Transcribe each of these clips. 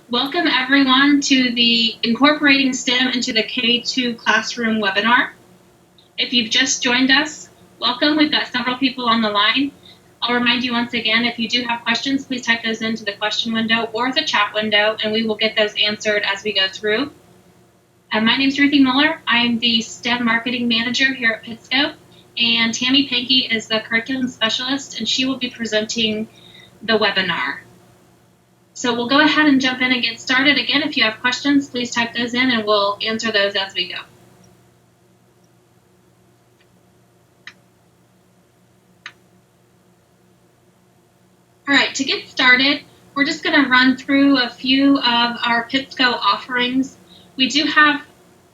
Welcome everyone to the Incorporating STEM into the K-2 Classroom webinar. If you've just joined us, welcome. We've got several people on the line. I'll remind you once again, if you do have questions, please type those into the question window or the chat window, and we will get those answered as we go through. My name is Ruthie Miller. I'm the STEM Marketing Manager here at Pitsco, and Tammy Pankey is the Curriculum Specialist, and she will be presenting the webinar. So we'll go ahead and jump in and get started. Again, if you have questions, please type those in and we'll answer those as we go. All right, to get started, we're just going to run through a few of our Pitsco offerings. We do have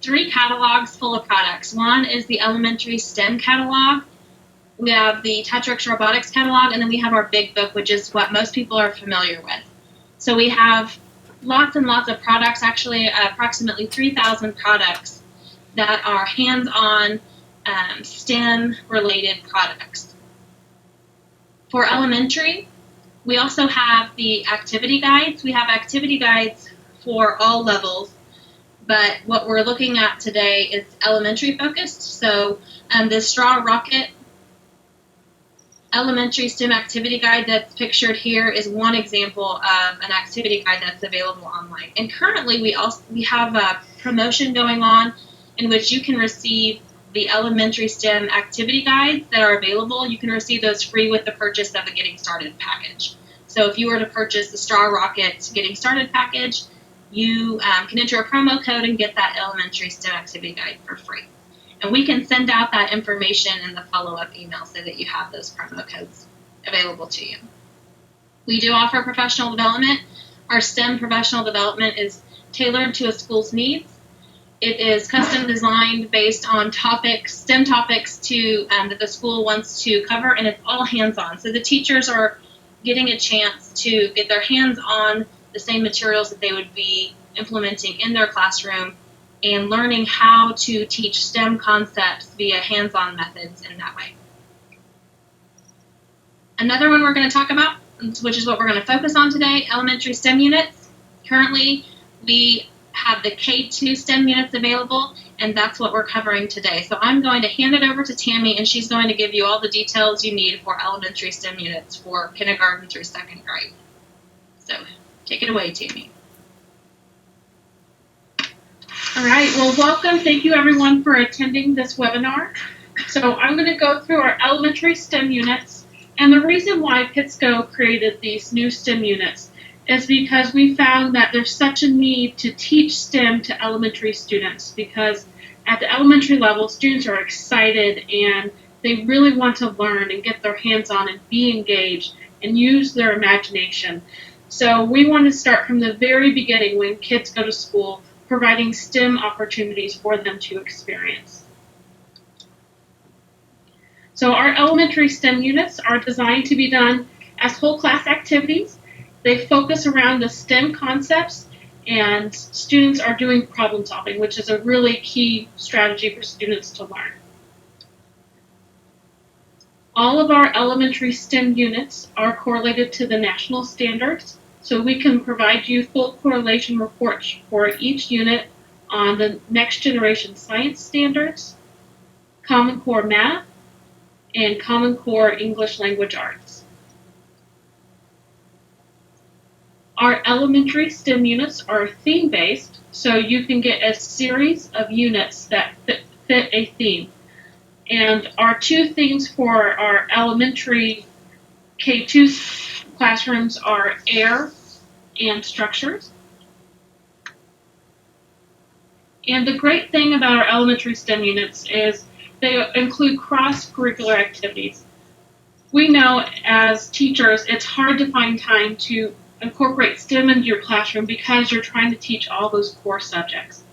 3 catalogs full of products. One is the elementary STEM catalog. We have the Tetrix Robotics catalog, and then we have our big book, which is what most people are familiar with. So we have lots and lots of products, actually approximately 3,000 products that are hands-on STEM-related products. For elementary, we also have the activity guides. We have activity guides for all levels, but what we're looking at today is elementary focused. So the Straw Rocket elementary STEM activity guide that's pictured here is one example of an activity guide that's available online. And currently we have a promotion going on in which you can receive the elementary STEM activity guides that are available. You can receive those free with the purchase of the Getting Started package. So if you were to purchase the Straw Rocket Getting Started package, you can enter a promo code and get that elementary STEM activity guide for free. And we can send out that information in the follow-up email so that you have those promo codes available to you. We do offer professional development. Our STEM professional development is tailored to a school's needs. It is custom designed based on STEM topics that the school wants to cover, and it's all hands-on. So the teachers are getting a chance to get their hands on the same materials that they would be implementing in their classroom and learning how to teach STEM concepts via hands-on methods in that way. Another one we're going to talk about, which is what we're going to focus on today, elementary STEM units. Currently, we have the K-2 STEM units available, and that's what we're covering today. So I'm going to hand it over to Tammy, and she's going to give you all the details you need for elementary STEM units for kindergarten through 2nd grade. So take it away, Tammy. All right, well, welcome. Thank you, everyone, for attending this webinar. So I'm going to go through our elementary STEM units, and the reason why Pitsco created these new STEM units is because we found that there's such a need to teach STEM to elementary students, because at the elementary level, students are excited and they really want to learn and get their hands on and be engaged and use their imagination. So we want to start from the very beginning when kids go to school, providing STEM opportunities for them to experience. So our elementary STEM units are designed to be done as whole class activities. They focus around the STEM concepts, and students are doing problem solving, which is a really key strategy for students to learn. All of our elementary STEM units are correlated to the national standards. So we can provide you full correlation reports for each unit on the next generation science standards, Common Core Math, and Common Core English Language Arts. Our elementary STEM units are theme-based, so you can get a series of units that fit a theme. And our 2 themes for our elementary K-2 classrooms are air and structures. And the great thing about our elementary STEM units is they include cross-curricular activities. We know as teachers it's hard to find time to incorporate STEM into your classroom because you're trying to teach all those core subjects.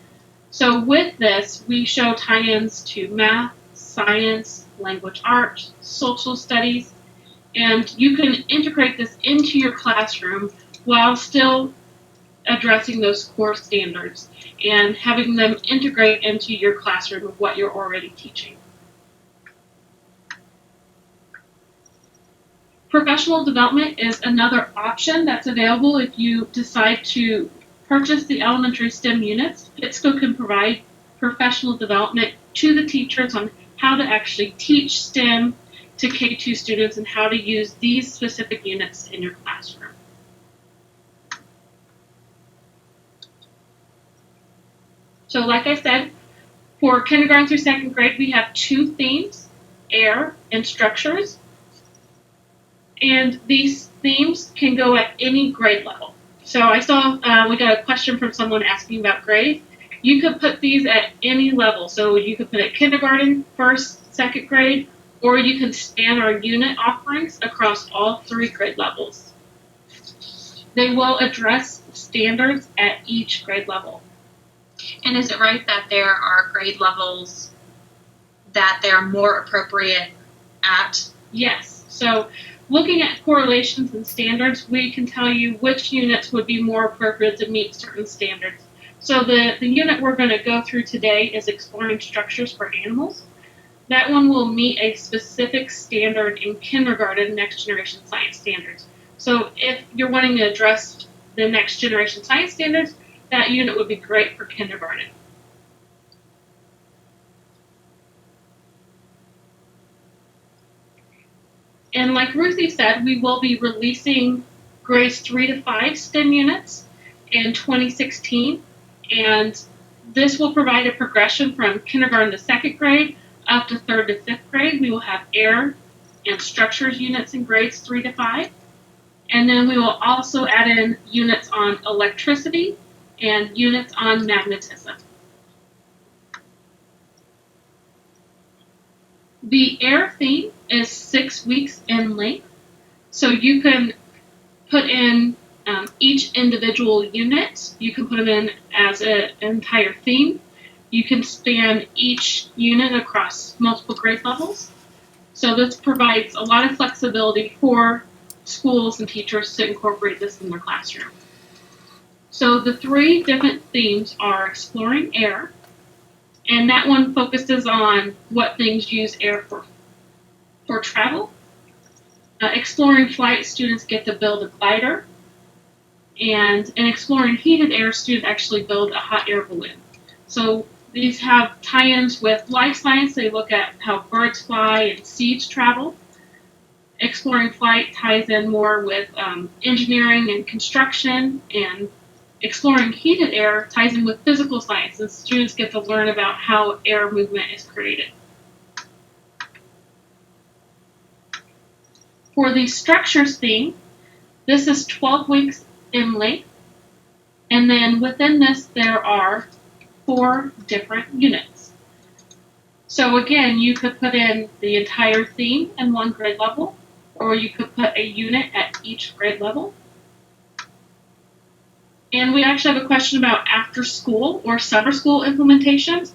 So with this, we show tie-ins to math, science, language arts, social studies, and you can integrate this into your classroom while still addressing those core standards and having them integrate into your classroom of what you're already teaching. Professional development is another option that's available if you decide to purchase the elementary STEM units, Pitsco can provide professional development to the teachers on how to actually teach STEM to K-2 students and how to use these specific units in your classroom. So like I said, for kindergarten through second grade, we have 2 themes, air and structures. And these themes can go at any grade level. So I saw we got a question from someone asking about grades. You could put these at any level. So you could put it kindergarten, first, second grade, or you can span our unit offerings across all 3 grade levels. They will address standards at each grade level. And is it right that there are grade levels that they're more appropriate at? Yes. So looking at correlations and standards, we can tell you which units would be more appropriate to meet certain standards. So the unit we're going to go through today is exploring structures for animals. That one will meet a specific standard in kindergarten next generation science standards. So if you're wanting to address the next generation science standards, that unit would be great for kindergarten. And like Ruthie said, we will be releasing grades 3 to 5 STEM units in 2016. And this will provide a progression from kindergarten to second grade up to third to fifth grade. We will have air and structures units in grades 3 to 5. And then we will also add in units on electricity and units on magnetism. The air theme is 6 weeks in length, so you can put in each individual unit. You can put them in as an entire theme. You can span each unit across multiple grade levels. So this provides a lot of flexibility for schools and teachers to incorporate this in their classroom. So the 3 different themes are exploring air, and that one focuses on what things use air for travel. Exploring flight, students get to build a glider. And in exploring heated air, students actually build a hot air balloon. So these have tie-ins with life science. They look at how birds fly and seeds travel. Exploring flight ties in more with engineering and construction, and exploring heated air ties in with physical science, and students get to learn about how air movement is created. For the structures theme, this is 12 weeks in length, and then within this there are 4 different units. So again, you could put in the entire theme in one grade level, or you could put a unit at each grade level. And we actually have a question about after school or summer school implementations.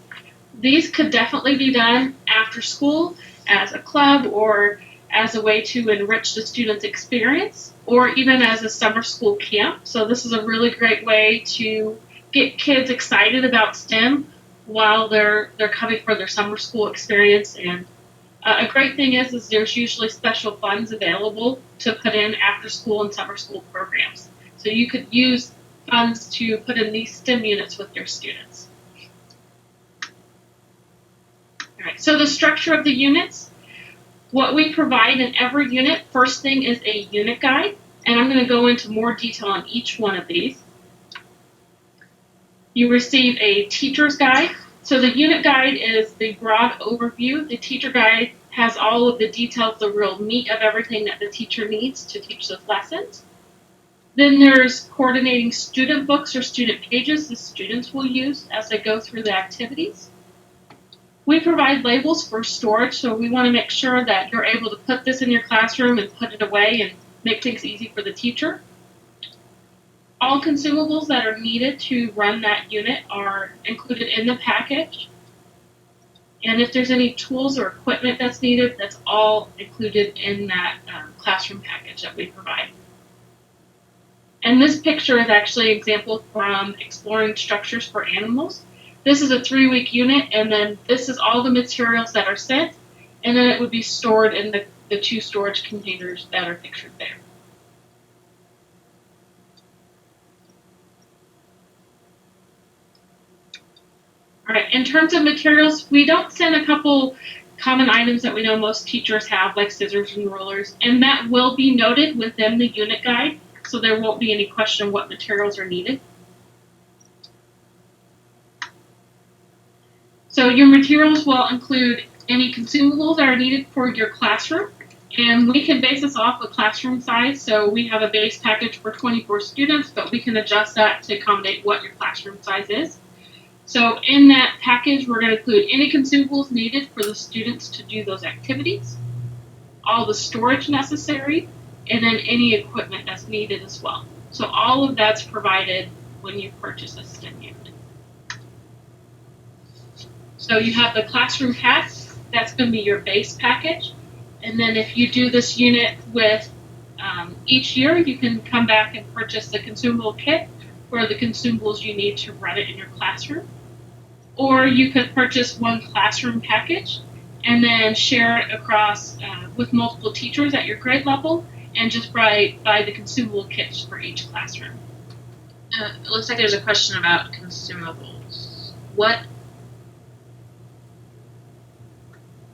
These could definitely be done after school as a club or as a way to enrich the student's experience, or even as a summer school camp. So this is a really great way to get kids excited about STEM while they're coming for their summer school experience. And a great thing is there's usually special funds available to put in after school and summer school programs. So you could use funds to put in these STEM units with your students. All right, so the structure of the units. What we provide in every unit, first thing is a unit guide, and I'm going to go into more detail on each one of these. You receive a teacher's guide. So the unit guide is the broad overview. The teacher guide has all of the details, the real meat of everything that the teacher needs to teach those lessons. Then there's coordinating student books or student pages the students will use as they go through the activities. We provide labels for storage, so we want to make sure that you're able to put this in your classroom and put it away and make things easy for the teacher. All consumables that are needed to run that unit are included in the package. And if there's any tools or equipment that's needed, that's all included in that classroom package that we provide. And this picture is actually an example from Exploring Structures for Animals. This is a 3-week unit, and then this is all the materials that are sent, and then it would be stored in the 2 storage containers that are pictured there. All right, in terms of materials, we don't send a couple common items that we know most teachers have, like scissors and rulers, and that will be noted within the unit guide, so there won't be any question what materials are needed. So your materials will include any consumables that are needed for your classroom, and we can base this off the classroom size. So we have a base package for 24 students, but we can adjust that to accommodate what your classroom size is. So in that package, we're going to include any consumables needed for the students to do those activities, all the storage necessary, and then any equipment that's needed as well. So all of that's provided when you purchase a STEM unit. So you have the classroom pack, that's going to be your base package. And then if you do this unit with each year, you can come back and purchase the consumable kit for the consumables you need to run it in your classroom. Or you could purchase one classroom package and then share it across with multiple teachers at your grade level and just buy the consumable kits for each classroom. It looks like there's a question about consumables.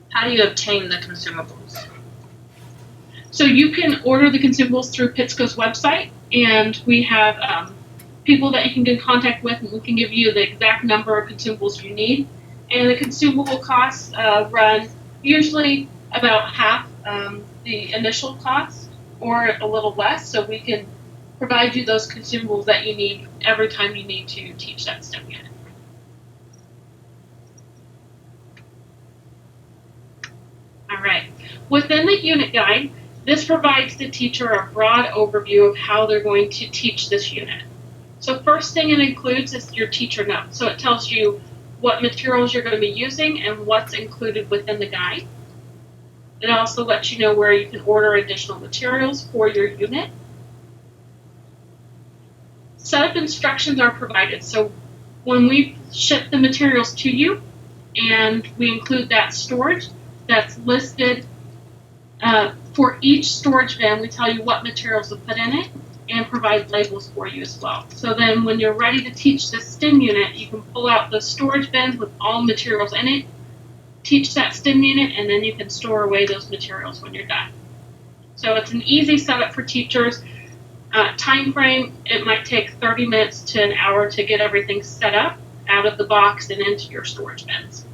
How do you obtain the consumables? So you can order the consumables through Pitsco's website, and we have people that you can get in contact with, and we can give you the exact number of consumables you need. And the consumable costs run usually about half the initial cost, or a little less, so we can provide you those consumables that you need every time you need to teach that STEM unit. All right. Within the unit guide, this provides the teacher a broad overview of how they're going to teach this unit. So first thing it includes is your teacher note. So it tells you what materials you're going to be using and what's included within the guide. It also lets you know where you can order additional materials for your unit. Setup instructions are provided. So when we ship the materials to you and we include that storage, that's listed for each storage bin. We tell you what materials to put in it and provide labels for you as well. So then when you're ready to teach the STEM unit, you can pull out the storage bins with all materials in it, teach that STEM unit, and then you can store away those materials when you're done. So it's an easy setup for teachers. Time frame, it might take 30 minutes to an hour to get everything set up out of the box and into your storage bins.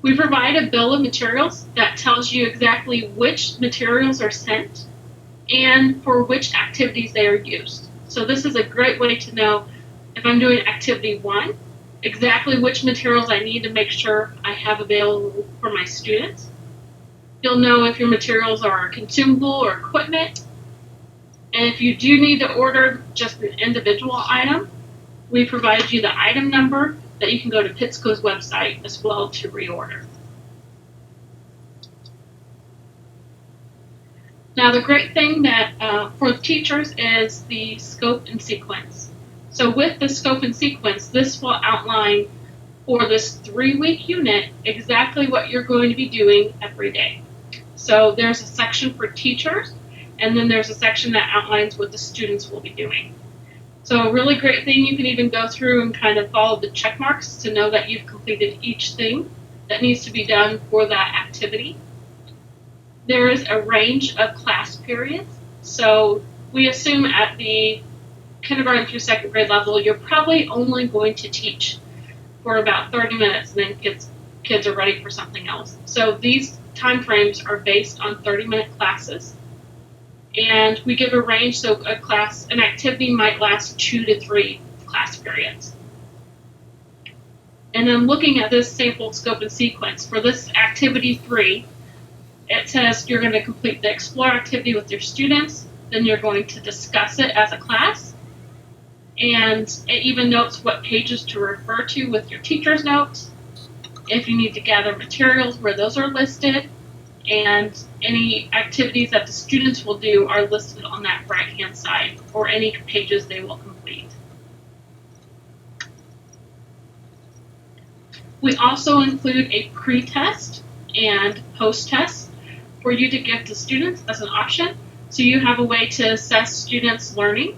We provide a bill of materials that tells you exactly which materials are sent and for which activities they are used. So this is a great way to know if I'm doing activity 1, exactly which materials I need to make sure I have available for my students. You'll know if your materials are consumable or equipment. And if you do need to order just an individual item, we provide you the item number that you can go to Pitsco's website as well to reorder. Now the great thing that for teachers is the scope and sequence. So with the scope and sequence, this will outline for this 3-week unit exactly what you're going to be doing every day. So there's a section for teachers, and then there's a section that outlines what the students will be doing. So a really great thing, you can even go through and kind of follow the check marks to know that you've completed each thing that needs to be done for that activity. There is a range of class periods. So we assume at the kindergarten through 2nd grade level, you're probably only going to teach for about 30 minutes, and then kids are ready for something else. So these time frames are based on 30-minute classes. And we give a range, so an activity might last 2 to 3 class periods. And then looking at this sample scope and sequence, for this activity 3, it says you're going to complete the explore activity with your students, then you're going to discuss it as a class, and it even notes what pages to refer to with your teacher's notes, if you need to gather materials where those are listed, and any activities that the students will do are listed on that right-hand side, or any pages they will complete. We also include a pre-test and post-test for you to give to students as an option. So you have a way to assess students' learning.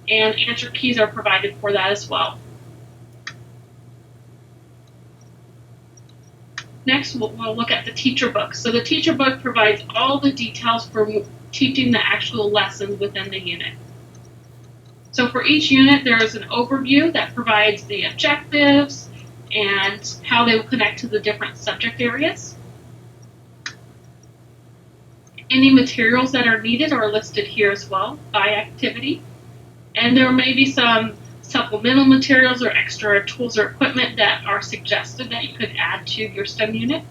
and answer keys are provided for that as well. Next, we'll look at the teacher book. So the teacher book provides all the details for teaching the actual lessons within the unit. So for each unit, there is an overview that provides the objectives and how they will connect to the different subject areas. Any materials that are needed are listed here as well by activity. And there may be some supplemental materials or extra tools or equipment that are suggested that you could add to your STEM unit.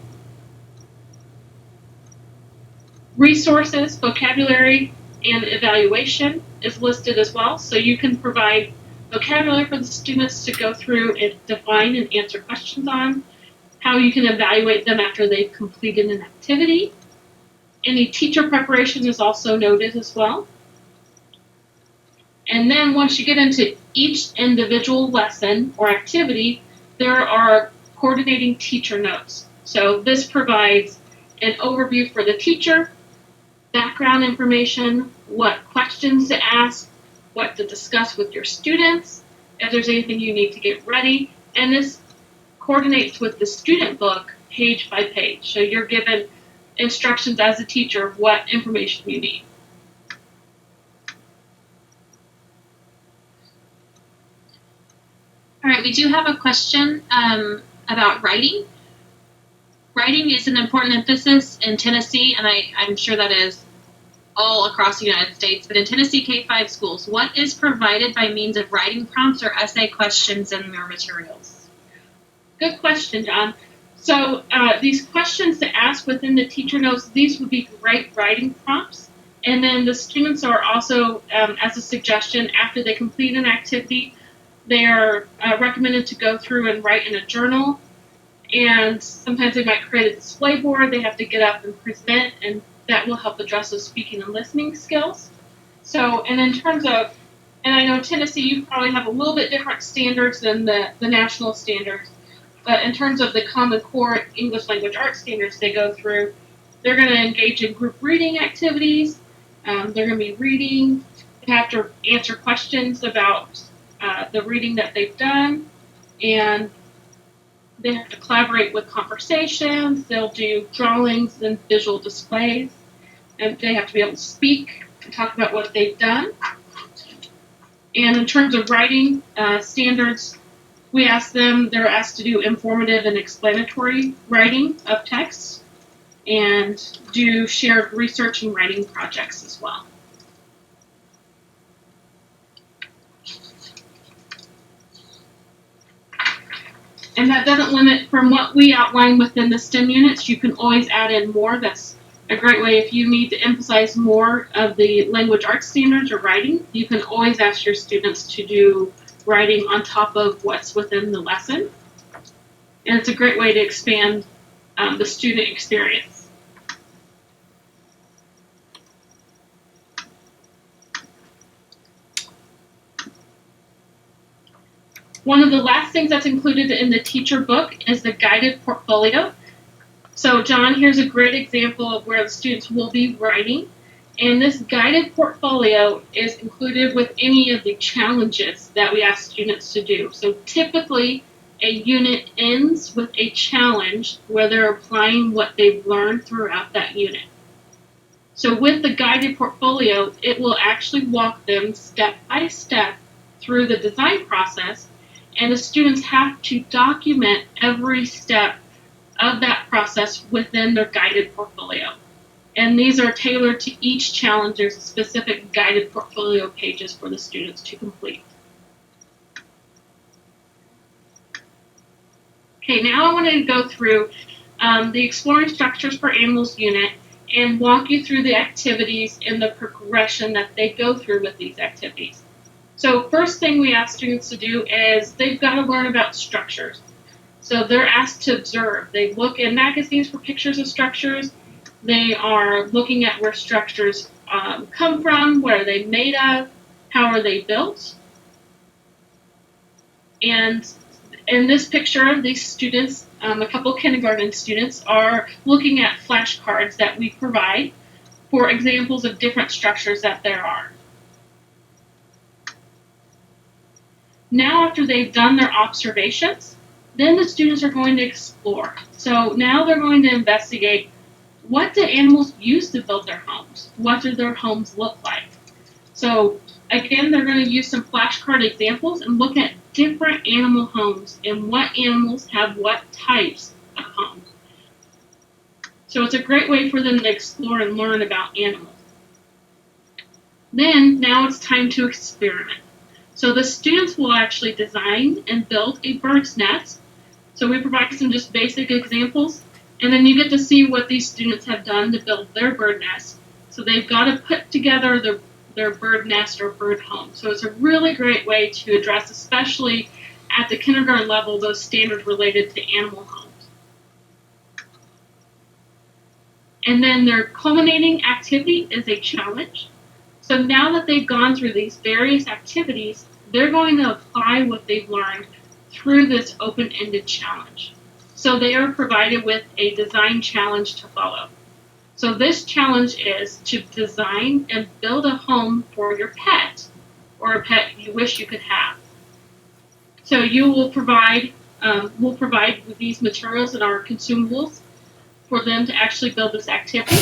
Resources, vocabulary, and evaluation is listed as well, so you can provide vocabulary for the students to go through and define and answer questions on, how you can evaluate them after they've completed an activity. Any teacher preparation is also noted as well. And then once you get into each individual lesson or activity, there are coordinating teacher notes. So this provides an overview for the teacher, background information, what questions to ask, what to discuss with your students, if there's anything you need to get ready, and this coordinates with the student book page by page. So you're given instructions as a teacher of what information you need. All right, we do have a question about writing. Writing is an important emphasis in Tennessee, and I'm sure that is all across the United States, but in Tennessee K-5 schools, what is provided by means of writing prompts or essay questions in their materials? Good question, John. So these questions to ask within the teacher notes, these would be great writing prompts. And then the students are also, as a suggestion, after they complete an activity, they are recommended to go through and write in a journal. And sometimes they might create a display board. They have to get up and present, and that will help address those speaking and listening skills. So, and in terms of, and I know Tennessee, you probably have a little bit different standards than the national standards, but in terms of the Common Core English Language Arts standards they go through, they're going to engage in group reading activities. They're going to be reading. They have to answer questions about the reading that they've done, and they have to collaborate with conversations. They'll do drawings and visual displays, and they have to be able to speak and talk about what they've done. And in terms of writing standards, they're asked to do informative and explanatory writing of text and do shared research and writing projects as well. And that doesn't limit from what we outline within the STEM units. You can always add in more. That's a great way. If you need to emphasize more of the language arts standards or writing, you can always ask your students to do writing on top of what's within the lesson. And it's a great way to expand the student experience. One of the last things that's included in the teacher book is the guided portfolio. So John, here's a great example of where the students will be writing. And this guided portfolio is included with any of the challenges that we ask students to do. So typically, a unit ends with a challenge where they're applying what they've learned throughout that unit. So with the guided portfolio, it will actually walk them step by step through the design process, and the students have to document every step of that process within their guided portfolio. And these are tailored to each challenge. There's specific guided portfolio pages for the students to complete. Okay, now I want to go through the Exploring Structures for Animals unit and walk you through the activities and the progression that they go through with these activities. So first thing we ask students to do is they've got to learn about structures. So they're asked to observe. They look in magazines for pictures of structures. They are looking at where structures come from, what are they made of, how are they built. And in this picture, these students, a couple kindergarten students, are looking at flashcards that we provide for examples of different structures that there are. Now after they've done their observations, then the students are going to explore. So now they're going to investigate, what do animals use to build their homes? What do their homes look like? So again, they're going to use some flashcard examples and look at different animal homes and what animals have what types of homes. So it's a great way for them to explore and learn about animals. Then, now it's time to experiment. So the students will actually design and build a bird's nest. So we provide some just basic examples, and then you get to see what these students have done to build their bird nest. So they've got to put together their bird nest or bird home. So it's a really great way to address, especially at the kindergarten level, those standards related to animal homes. And then their culminating activity is a challenge. So now that they've gone through these various activities, they're going to apply what they've learned through this open-ended challenge. So they are provided with a design challenge to follow. So this challenge is to design and build a home for your pet, or a pet you wish you could have. So you will provide, we'll provide with these materials and our consumables for them to actually build this activity.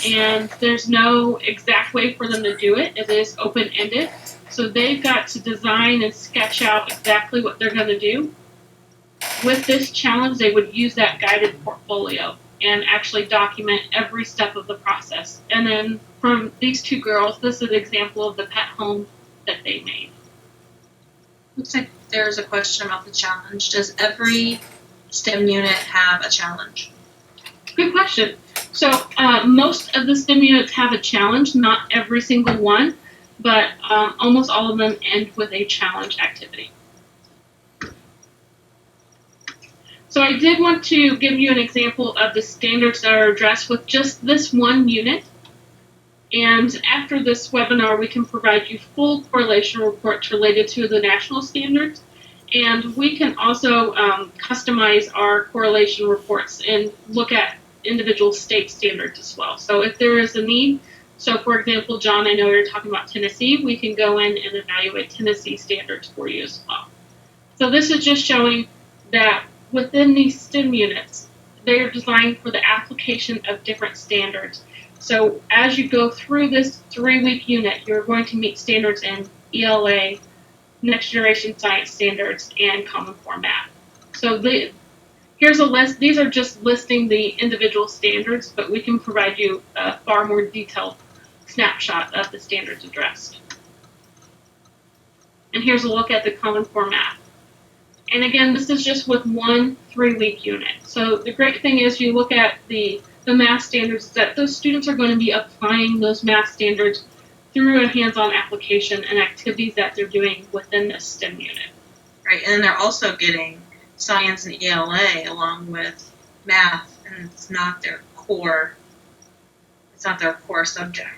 And there's no exact way for them to do it. It is open-ended. So they've got to design and sketch out exactly what they're going to do. With this challenge, they would use that guided portfolio and actually document every step of the process. And then from these two girls, this is an example of the pet home that they made. Looks like there's a question about the challenge. Does every STEM unit have a challenge? Good question. So most of the STEM units have a challenge, not every single one, but almost all of them end with a challenge activity. So I did want to give you an example of the standards that are addressed with just this one unit. And after this webinar, we can provide you full correlation reports related to the national standards. And we can also customize our correlation reports and look at individual state standards as well. So if there is a need, so for example, John, I know you're talking about Tennessee, we can go in and evaluate Tennessee standards for you as well. So this is just showing that within these STEM units, they are designed for the application of different standards. So as you go through this 3-week unit, you're going to meet standards in ELA, Next Generation Science Standards, and Common Core Math. So here's a list. These are just listing the individual standards, but we can provide you a far more detailed snapshot of the standards addressed. And here's a look at the Common Core Math. And again, this is just with one 3-week unit. So the great thing is you look at the math standards, that those students are going to be applying those math standards through a hands-on application and activities that they're doing within the STEM unit. Right, and then they're also getting science and ELA along with math, and it's not their core subject.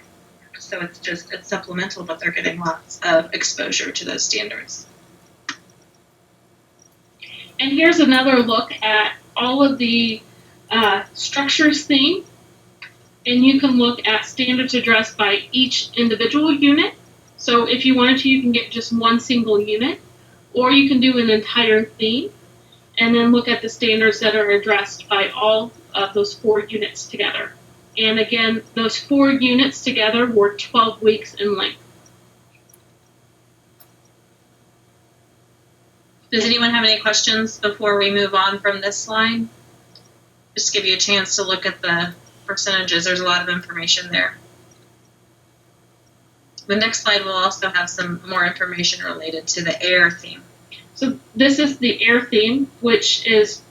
So it's supplemental, but they're getting lots of exposure to those standards. And here's another look at all of the structures theme. And you can look at standards addressed by each individual unit. So if you wanted to, you can get just one single unit, or you can do an entire theme, and then look at the standards that are addressed by all of those 4 units together. And again, those 4 units together were 12 weeks in length. Does anyone have any questions before we move on from this slide? Just give you a chance to look at the percentages. There's a lot of information there. The next slide will also have some more information related to the AIR theme. So this is the AIR theme, which is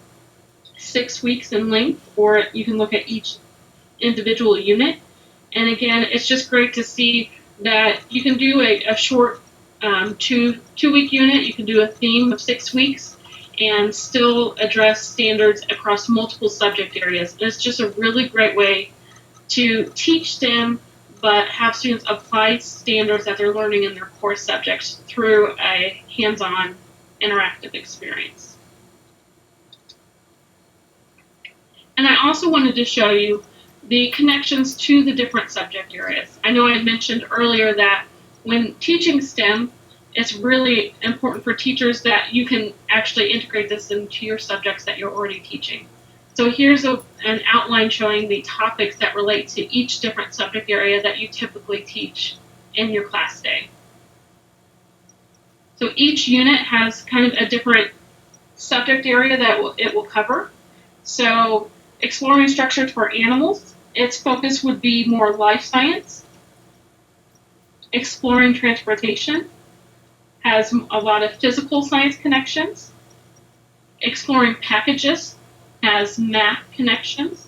6 weeks in length, or you can look at each individual unit. And again, it's just great to see that you can do a short 2-week unit, you can do a theme of 6 weeks, and still address standards across multiple subject areas. It's just a really great way to teach STEM, but have students apply standards that they're learning in their core subjects through a hands-on interactive experience. And I also wanted to show you the connections to the different subject areas. I know I mentioned earlier that when teaching STEM, it's really important for teachers that you can actually integrate this into your subjects that you're already teaching. So here's an outline showing the topics that relate to each different subject area that you typically teach in your class day. So each unit has kind of a different subject area that it will cover. So exploring structures for animals, its focus would be more life science. Exploring transportation has a lot of physical science connections. Exploring packages has math connections.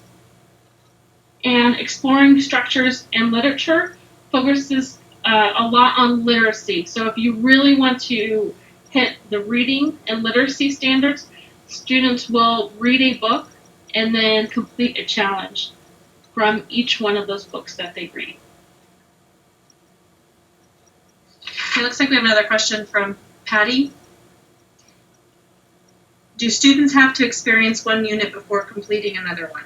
And exploring structures and literature focuses a lot on literacy. So if you really want to hit the reading and literacy standards, students will read a book and then complete a challenge from each one of those books that they read. It looks like we have another question from Patty. Do students have to experience one unit before completing another one?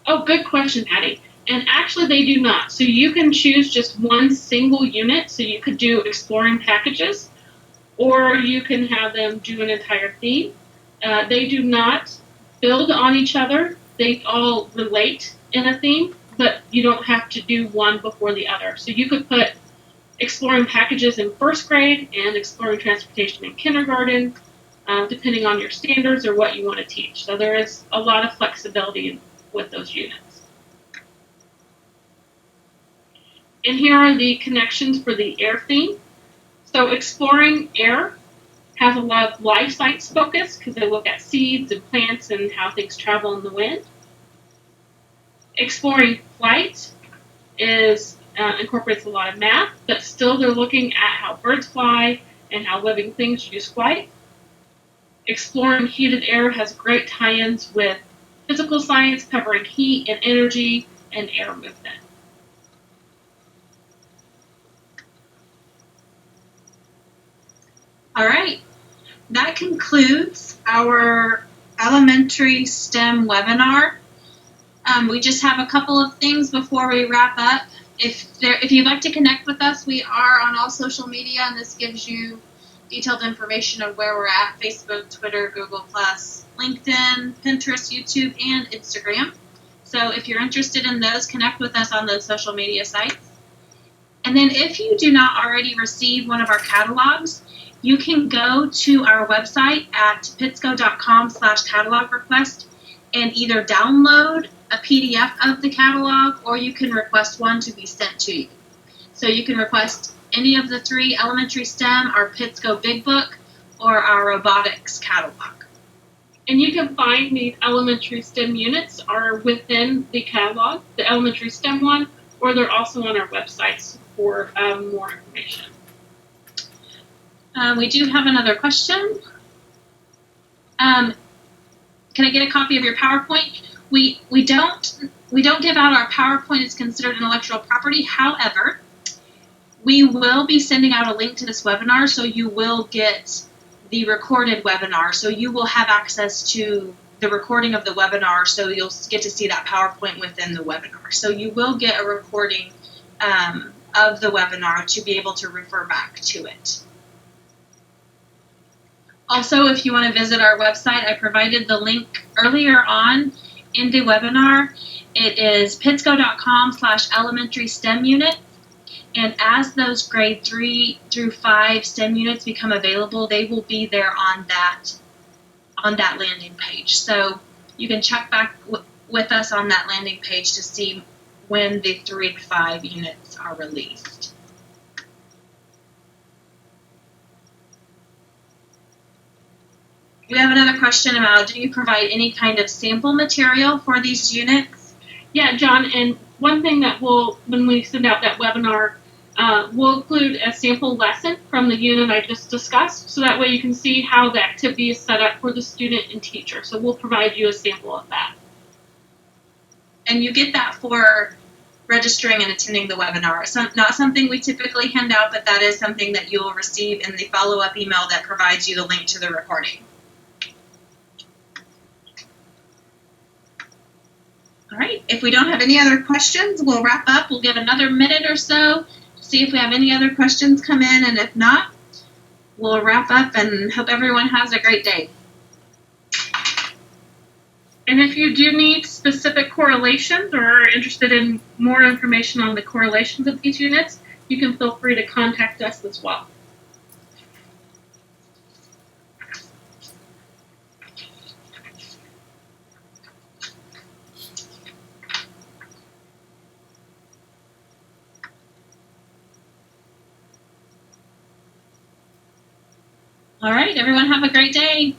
Oh, good question, Patty. And actually they do not. So you can choose just one single unit. So you could do exploring packages, or you can have them do an entire theme. They do not build on each other. They all relate in a theme, but you don't have to do one before the other. So you could put exploring packages in first grade and exploring transportation in kindergarten, depending on your standards or what you want to teach. So there is a lot of flexibility with those units. And here are the connections for the air theme. So exploring air has a lot of life science focus because they look at seeds and plants and how things travel in the wind. Exploring flight incorporates a lot of math, but still they're looking at how birds fly and how living things use flight. Exploring heated air has great tie-ins with physical science covering heat and energy and air movement. All right, that concludes our elementary STEM webinar. We just have a couple of things before we wrap up. If you'd like to connect with us, we are on all social media, and this gives you detailed information of where we're at: Facebook, Twitter, Google+, LinkedIn, Pinterest, YouTube, and Instagram. So if you're interested in those, connect with us on those social media sites. And then if you do not already receive one of our catalogs, you can go to our website at pitsco.com/catalog request and either download a PDF of the catalog, or you can request one to be sent to you. So you can request any of the three: elementary STEM, our Pitsco Big Book, or our robotics catalog. And you can find these elementary STEM units are within the catalog, the elementary STEM one, or they're also on our websites for more information. We do have another question. Can I get a copy of your PowerPoint? We don't give out our PowerPoint. It's considered intellectual property. However, we will be sending out a link to this webinar, so you will get the recorded webinar. So you will have access to the recording of the webinar, so you'll get to see that PowerPoint within the webinar. So you will get a recording of the webinar to be able to refer back to it. Also, if you want to visit our website, I provided the link earlier on in the webinar. It is pitsco.com/elementary STEM unit. And as those grade 3 through 5 STEM units become available, they will be there on that landing page. So you can check back with us on that landing page to see when the 3 to 5 units are released. We have another question about, do you provide any kind of sample material for these units? Yeah, John, and one thing that when we send out that webinar, we'll include a sample lesson from the unit I just discussed, so that way you can see how the activity is set up for the student and teacher. So we'll provide you a sample of that. And you get that for registering and attending the webinar. It's not something we typically hand out, but that is something that you will receive in the follow-up email that provides you the link to the recording. All right, if we don't have any other questions, we'll wrap up. We'll give another minute or so to see if we have any other questions come in, and if not, we'll wrap up and hope everyone has a great day. And if you do need specific correlations or are interested in more information on the correlations of these units, you can feel free to contact us as well. All right, everyone have a great day.